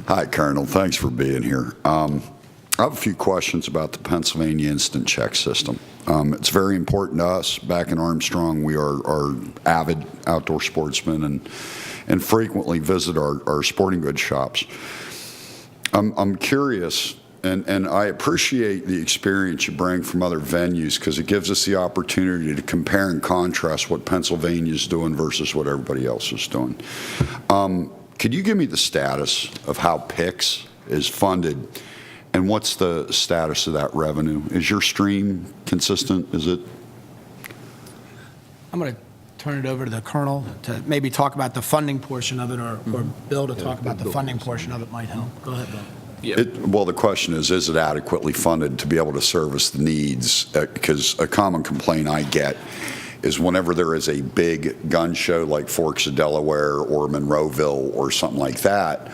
Hi, Colonel. Thanks for being here. I have a few questions about the Pennsylvania Instant Check System. It's very important to us. Back in Armstrong, we are avid outdoor sportsmen and frequently visit our sporting goods shops. I'm curious, and I appreciate the experience you bring from other venues because it gives us the opportunity to compare and contrast what Pennsylvania is doing versus what everybody else is doing. Could you give me the status of how PICS is funded and what's the status of that revenue? Is your stream consistent? Is it? I'm going to turn it over to the Colonel to maybe talk about the funding portion of it, or Bill to talk about the funding portion of it might help. Go ahead, Bill. Yeah. Well, the question is it adequately funded to be able to service the needs? Because a common complaint I get is whenever there is a big gun show like Forks of Delaware or Monroeville or something like that,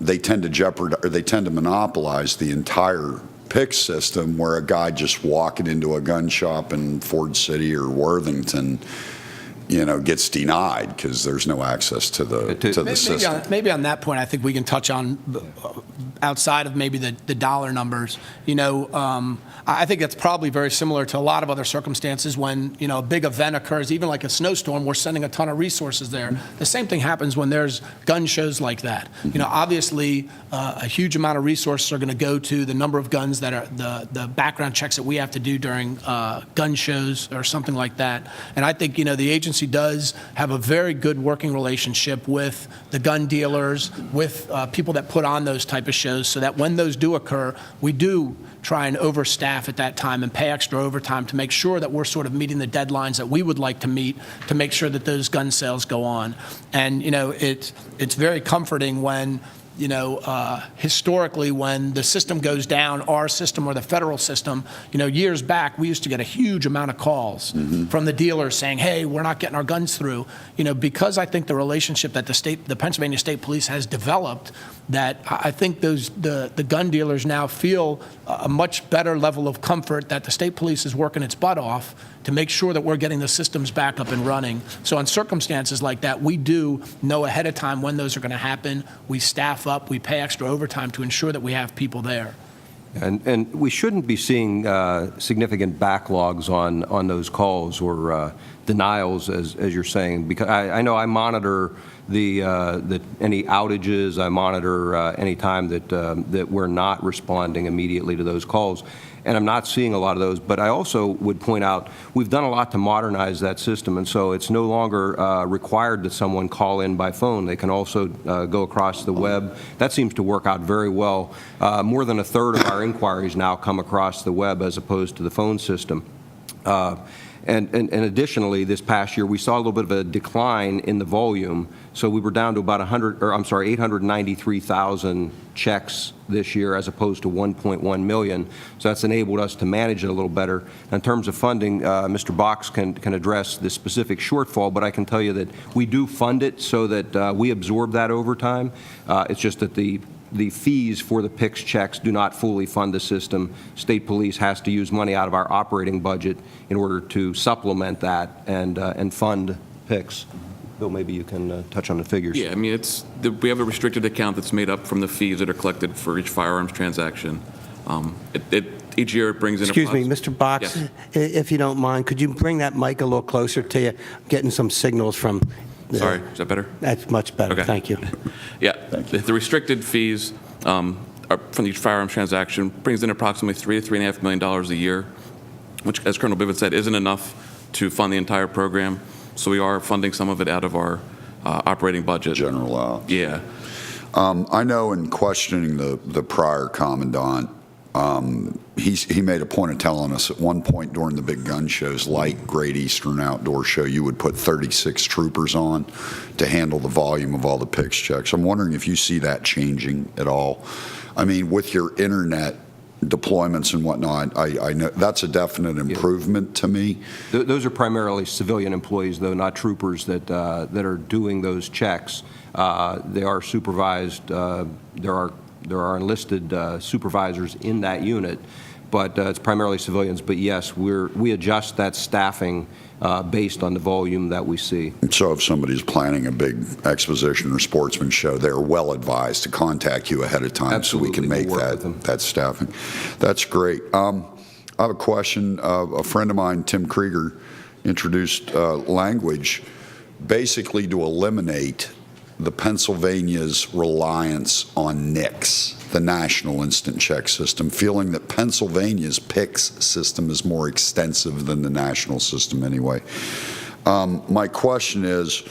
they tend to monopolize the entire PICS system, where a guy just walking into a gun shop in Ford City or Worthington, gets denied because there's no access to the system. Maybe on that point, I think we can touch on outside of maybe the dollar numbers. I think that's probably very similar to a lot of other circumstances when, a big event occurs, even like a snowstorm, we're sending a ton of resources there. The same thing happens when there's gun shows like that. Obviously, a huge amount of resources are going to go to the number of guns that are the background checks that we have to do during gun shows or something like that. And I think, the agency does have a very good working relationship with the gun dealers, with people that put on those type of shows, so that when those do occur, we do try and overstaff at that time and pay extra overtime to make sure that we're sort of meeting the deadlines that we would like to meet to make sure that those gun sales go on. And, it's very comforting when, historically, when the system goes down, our system or the federal system, years back, we used to get a huge amount of calls from the dealers saying, hey, we're not getting our guns through. Because I think the relationship that the Pennsylvania State Police has developed, that I think the gun dealers now feel a much better level of comfort that the state police is working its butt off to make sure that we're getting the systems back up and running. So in circumstances like that, we do know ahead of time when those are going to happen. We staff up, we pay extra overtime to ensure that we have people there. And we shouldn't be seeing significant backlogs on those calls or denials, as you're saying, because I know I monitor any outages. I monitor any time that we're not responding immediately to those calls, and I'm not seeing a lot of those. But I also would point out we've done a lot to modernize that system, and so it's no longer required that someone call in by phone. They can also go across the web. That seems to work out very well. More than a third of our inquiries now come across the web as opposed to the phone system. And additionally, this past year, we saw a little bit of a decline in the volume. So we were down to about 893,000 checks this year as opposed to 1.1 million. So that's enabled us to manage it a little better. In terms of funding, Mr. Box can address the specific shortfall, but I can tell you that we do fund it so that we absorb that over time. It's just that the fees for the PICS checks do not fully fund the system. State Police has to use money out of our operating budget in order to supplement that and fund PICS. Bill, maybe you can touch on the figures. Yeah, I mean, we have a restricted account that's made up from the fees that are collected for each firearms transaction. Each year it brings in. Excuse me, Mr. Box, yes. If you don't mind, could you bring that mic a little closer to you? I'm getting some signals from. Sorry, is that better? That's much better. Okay. Thank you. Yeah, thank you. The restricted fees from each firearms transaction brings in approximately $3 to $3.5 million a year, which, as Colonel Bivens said, isn't enough to fund the entire program. So we are funding some of it out of our operating budget. General. Yeah. I know in questioning the prior commandant, he made a point of telling us at one point during the big gun shows like Great Eastern Outdoor Show, you would put 36 troopers on to handle the volume of all the PICS checks. I'm wondering if you see that changing at all. I mean, with your internet deployments and whatnot, I know that's a definite improvement to me. Those are primarily civilian employees, though, not troopers that are doing those checks. They are supervised. There are enlisted supervisors in that unit, but it's primarily civilians. But yes, we adjust that staffing based on the volume that we see. So if somebody's planning a big exposition or sportsman show, they're well advised to contact you ahead of time. Absolutely. So we can make We'll work with them. that staffing. That's great. I have a question. A friend of mine, Tim Krieger, introduced language basically to eliminate the Pennsylvania's reliance on NICS, the National Instant Check System, feeling that Pennsylvania's PICS system is more extensive than the national system anyway. My question is,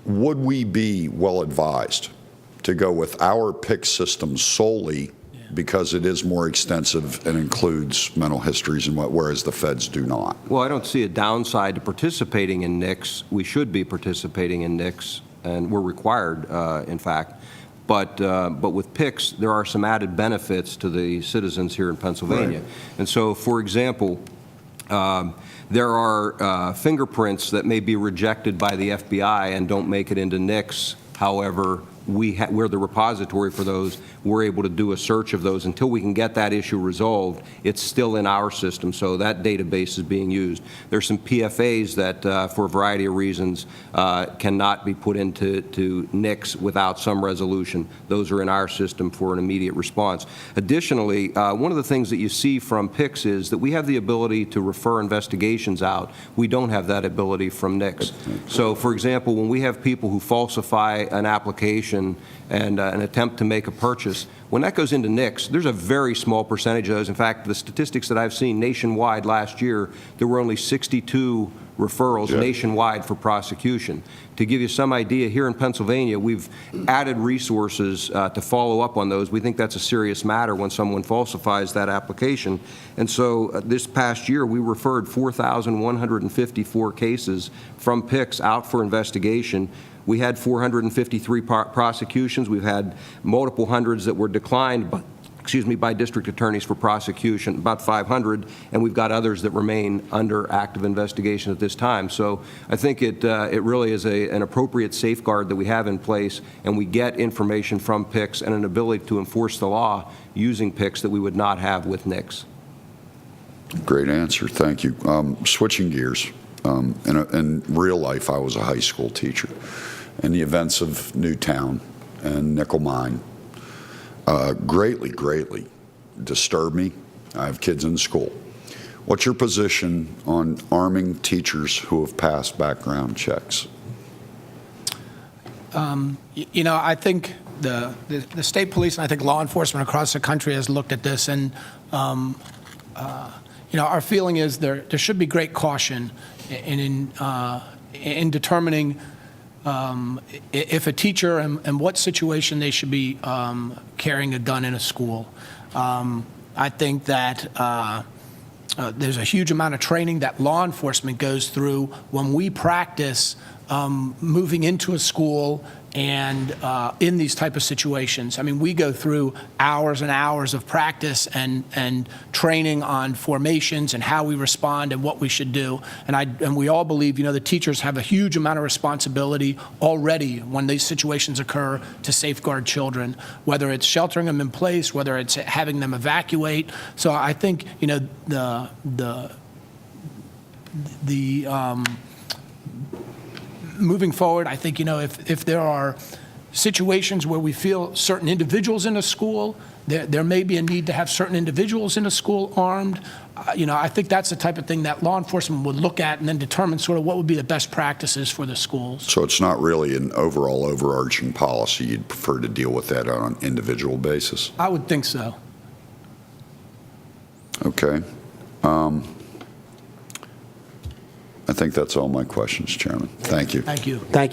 would we be well advised to go with our PICS system solely because it is more extensive and includes mental histories and whereas the feds do not? Well, I don't see a downside to participating in NICS. We should be participating in NICS, and we're required, in fact. But with PICS, there are some added benefits to the citizens here in Pennsylvania. Right. And so, for example, there are fingerprints that may be rejected by the FBI and don't make it into NICS. However, we're the repository for those. We're able to do a search of those. Until we can get that issue resolved, it's still in our system, so that database is being used. There's some PFAs that, for a variety of reasons, cannot be put into NICS without some resolution. Those are in our system for an immediate response. Additionally, one of the things that you see from PICS is that we have the ability to refer investigations out. We don't have that ability from NICS. So, for example, when we have people who falsify an application and an attempt to make a purchase, when that goes into NICS, there's a very small percentage of those. In fact, the statistics that I've seen nationwide last year, there were only 62 referrals nationwide for prosecution. To give you some idea, here in Pennsylvania, we've added resources to follow up on those. We think that's a serious matter when someone falsifies that application. And so this past year, we referred 4,154 cases from PICS out for investigation. We had 453 prosecutions. We've had multiple hundreds that were declined by district attorneys for prosecution, about 500, and we've got others that remain under active investigation at this time. So I think it really is an appropriate safeguard that we have in place, and we get information from PICS and an ability to enforce the law using PICS that we would not have with NICS. Great answer. Thank you. Switching gears. In real life, I was a high school teacher. And the events of Newtown and Nickel Mine greatly disturb me. I have kids in school. What's your position on arming teachers who have passed background checks? You know, I think the state police and I think law enforcement across the country has looked at this, and you know, our feeling is there should be great caution in determining if a teacher and what situation they should be carrying a gun in a school. I think that there's a huge amount of training that law enforcement goes through when we practice moving into a school and in these type of situations. I mean, we go through hours and hours of practice and training on formations and how we respond and what we should do. And we all believe, you know, the teachers have a huge amount of responsibility already when these situations occur to safeguard children, whether it's sheltering them in place, whether it's having them evacuate. So I think, you know, moving forward, I think, you know, if there are situations where we feel certain individuals in a school, there may be a need to have certain individuals in a school armed. You know, I think that's the type of thing that law enforcement would look at and then determine sort of what would be the best practices for the schools. So it's not really an overall overarching policy. You'd prefer to deal with that on an individual basis? I would think so. Okay. I think that's all my questions, Chairman. Thank you. Thank you. Thank you.